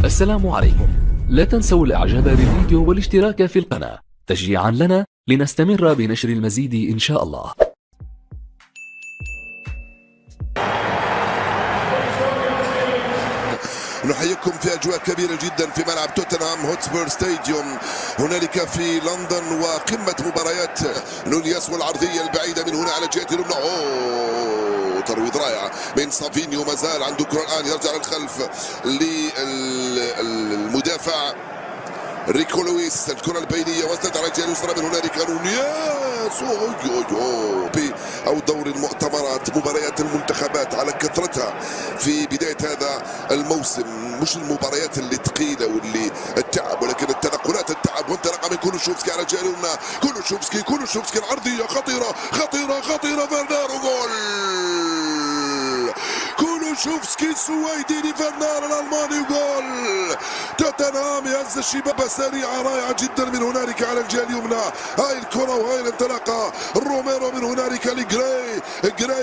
السلام عليكم. لا تنسوا الاعجاب بالفيديو والاشتراك في القناة تشجيعا لنا لنستمر بنشر المزيد ان شاء الله. نحييكم في أجواء كبيرة جدا في ملعب توتنهام هوتسبير ستاديوم هنالك في لندن، وقمة مباريات نونياس والعرضية البعيدة من هنا على جهة اليمنى. ترويض رائع من سافينيو، ما زال عنده كرة الآن، يرجع للخلف للمدافع ريكو لويس. الكرة البينية وصلت على الجهة اليسرى من هنالك نونياس. أو دور المؤتمرات، مباريات المنتخبات على كثرتها في بداية هذا الموسم، مش المباريات اللي ثقيلة واللي التعب، ولكن التنقلات التعب. وانطلاقة من كولوشوفسكي على الجهة اليمنى. كولوشوفسكي العرضية خطيرة فيرنار، جول كولوشوفسكي السويدي لفيرنار الألماني، جول توتنهام يهز الشباك سريعة رائعة جدا من هنالك على الجهة اليمنى. هاي الكرة وهاي الانطلاقة، روميرو من هنالك لجراي،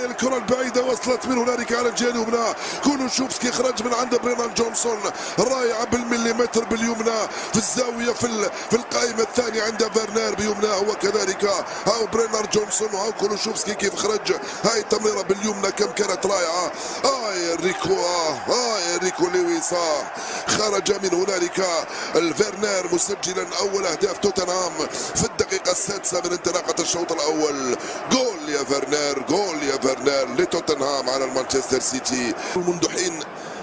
الكرة البعيدة وصلت من هنالك على الجهة اليمنى. كولوشوفسكي خرج من عند برينان جونسون، رائعة بالمليمتر باليمنى في الزاوية في القائمة الثانية عند فيرنار بيمناه، وكذلك هاو برينان جونسون وهاو كولوشوفسكي كيف خرج. هاي التمريرة باليمنى كم كانت رائعة. ريكو لويس خرج من هنالك الفيرنار مسجلا اول اهداف توتنهام في الدقيقة السادسة من انطلاقة الشوط الاول. جول يا فيرنار لتوتنهام على المانشستر سيتي. منذ حين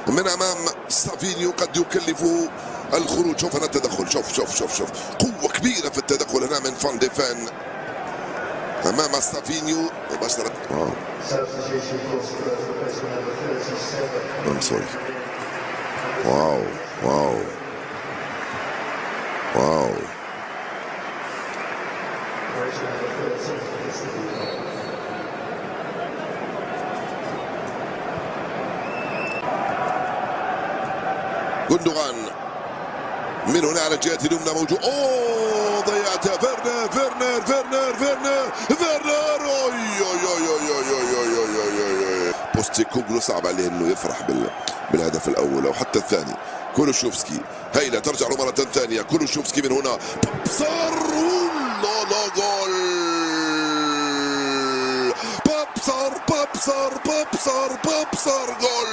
من امام سافينيو قد يكلفه الخروج. شوف هنا التدخل، شوف قوة كبيرة في التدخل هنا من فان ديفان امام سافينيو مباشرة. واو جندوغان من هنا على الجهة اليمنى موجود. ضيعتها فيرنر. بوستيكوغلو صعب عليه انه يفرح بالهدف الاول او حتى الثاني. كولوشوفسكي هيلة ترجع له مرة ثانية. كولوشوفسكي من هنا بابصر، جول بابصر جول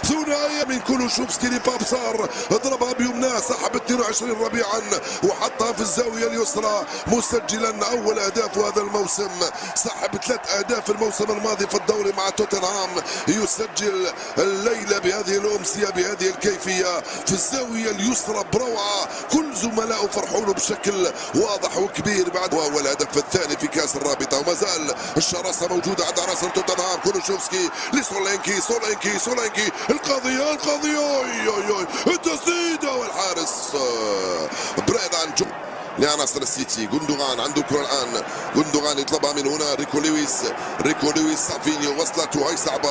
ثنائية من كولوشوفسكي لبابصر، ضربها بيمناه، سحب 22 ربيعا وحطها في الزاوية اليسرى، مسجلا أول أهداف هذا الموسم. سحب 3 أهداف الموسم الماضي في الدوري مع توتنهام، يسجل الليلة بهذه الأمسية بهذه الكيفية في الزاوية اليسرى بروعة. كل زملائه فرحوا له بشكل واضح وكبير بعد أول هدف الثاني في كأس الرابطة. وما زال الشراسة موجودة عند عناصر توتنهام. كولوشوفسكي لسولينكي القضية التسديدة والحارس بريدان لعناصر السيتي. جندوغان عنده كرة الآن، جندوغان يطلبها من هنا ريكو لويس سافينيو وصلته. هاي صعبة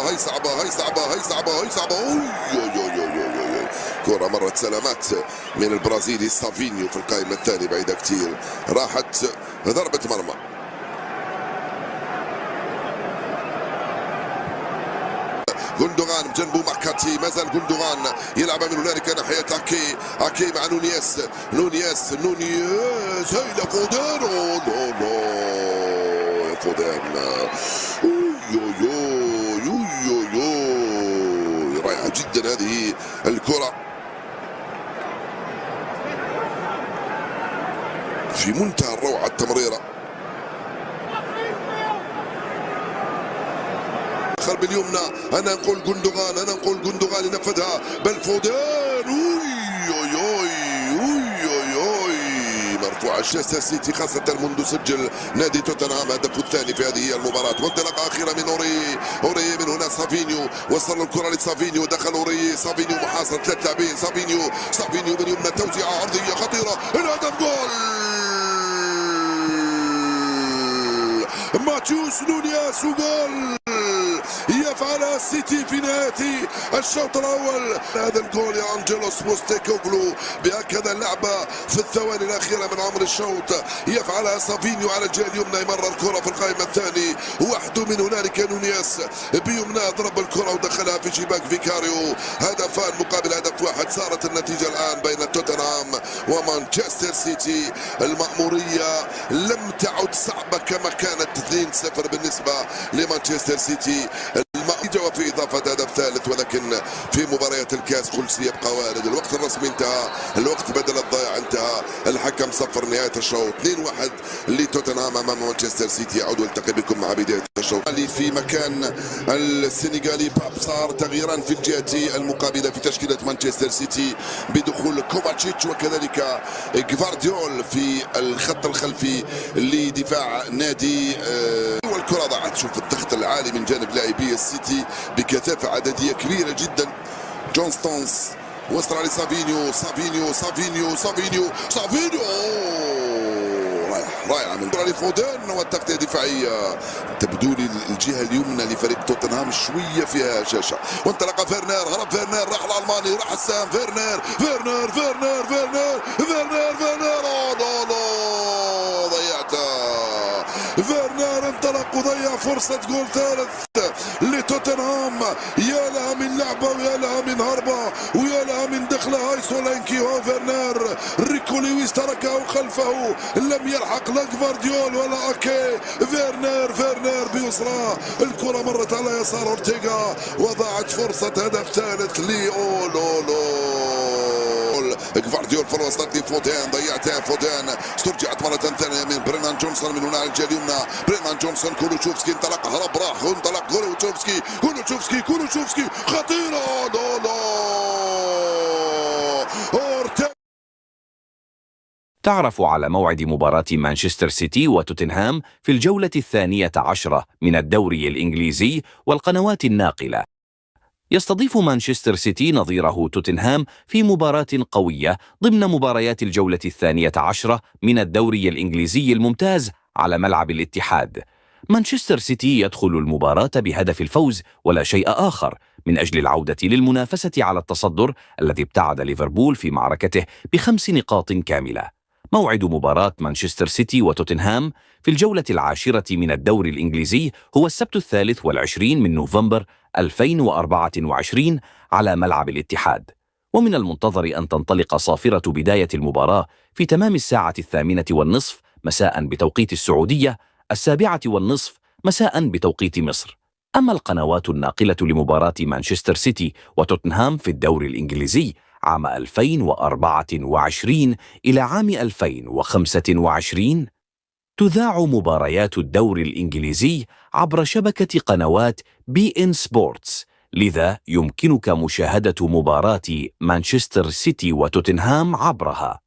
كرة مرت سلامات من البرازيلي سافينيو في القائمة الثانية بعيدة كتير، راحت ضربة مرمى. جندوغان بجنبه ماكاتي، ما زال جندوغان يلعب من هنالك ناحية اكي مع نونياس هيلا فودان. يا فودان رائعة جدا هذه الكرة، في منتهى الروعة التمريرة. خلف اليمنى انا نقول جندوغان ينفذها بل فودان. مرفوع الشاسة سيتي خاصة منذ سجل نادي توتنهام هدفه الثاني في هذه المباراة. وانطلاقة أخيرة من أوري من هنا سافينيو، وصل الكرة لسافينيو، دخل أوري، سافينيو محاصر 3 لاعبين. سافينيو من يمنى توزيعة عرضية خطيرة، الهدف جول ماتيوس نونياس، وجول يفعل السيتي في نهاية الشوط الأول. هذا الجول يا أنجيلوس بوستيكوغلو بهكذا اللعبة في الثواني الأخيرة من عمر الشوط، يفعلها سافينيو على الجهة اليمنى، يمرر الكرة في القائمة الثاني وحده من هنالك نونياس بيمنى ضرب الكرة ودخلها في شباك فيكاريو. هدفان مقابل هدف ومانشستر سيتي. المأمورية لم تعد صعبة كما كانت 2-0 بالنسبة لمانشستر سيتي. وفي إضافة هدف ثالث، ولكن في مباريات الكاس كل شيء يبقى وارد. الوقت الرسمي انتهى، الوقت بدل الضياع انتهى. الحكم صفر نهاية الشوط 2-1 لتوتنهام أمام مانشستر سيتي. يعود والتقي بكم مع بداية الشوط في مكان السنغالي بابصار. تغييران في الجهة المقابلة في تشكيلة مانشستر سيتي بدخول كوفاتشيتش وكذلك غفارديول في الخط الخلفي لدفاع نادي. والكرة ضاعت. شوف الضغط العالي من جانب لاعبي السيتي بكثافة عددية كبيرة جدا. جون ستونز وصل لسافينيو. سافينيو رائعة من لفودين والتغطية الدفاعية. تبدو لي الجهة اليمنى لفريق توتنهام شوية فيها هشاشة. وانطلق فيرنر، هرب فيرنر، راح الألماني، راح السام. فيرنر ضيعتها. فيرنر انطلق وضيع فرصة جول ثالث لتوتنهام. يا لها من لعبة ويا لها من هربة ويا لها من دخلة. هاي سولانكي وفيرنر. ريكو لويس تركه خلفه، لم يلحق لا غفارديول ولا اكي. فيرنر بيسرى، الكرة مرت على يسار اورتيغا وضاعت فرصة هدف ثالث غفارديول في الوسط لفودين. ضيعتها فودين، استرجعت مرة ثانية من برينان جونسون من هنا على الجهة اليمنى. برينان جونسون، كولوتشوفسكي انطلق، هرب، راح، انطلق كولوتشوفسكي خطيرة. تعرف على موعد مباراة مانشستر سيتي وتوتنهام في الجولة 12 من الدوري الإنجليزي والقنوات الناقلة. يستضيف مانشستر سيتي نظيره توتنهام في مباراة قوية ضمن مباريات الجولة 12 من الدوري الإنجليزي الممتاز على ملعب الاتحاد. مانشستر سيتي يدخل المباراة بهدف الفوز ولا شيء آخر من أجل العودة للمنافسة على التصدر الذي ابتعد ليفربول في معركته ب5 نقاط كاملة. موعد مباراة مانشستر سيتي وتوتنهام في الجولة 10 من الدوري الإنجليزي هو السبت 23 من نوفمبر 2024 على ملعب الاتحاد. ومن المنتظر أن تنطلق صافرة بداية المباراة في تمام 8:30 مساء بتوقيت السعودية، 7:30 مساء بتوقيت مصر. أما القنوات الناقلة لمباراة مانشستر سيتي وتوتنهام في الدوري الإنجليزي عام 2024 إلى عام 2025 تذاع مباريات الدوري الإنجليزي عبر شبكة قنوات BN سبورتس، لذا يمكنك مشاهدة مباراة مانشستر سيتي وتوتنهام عبرها.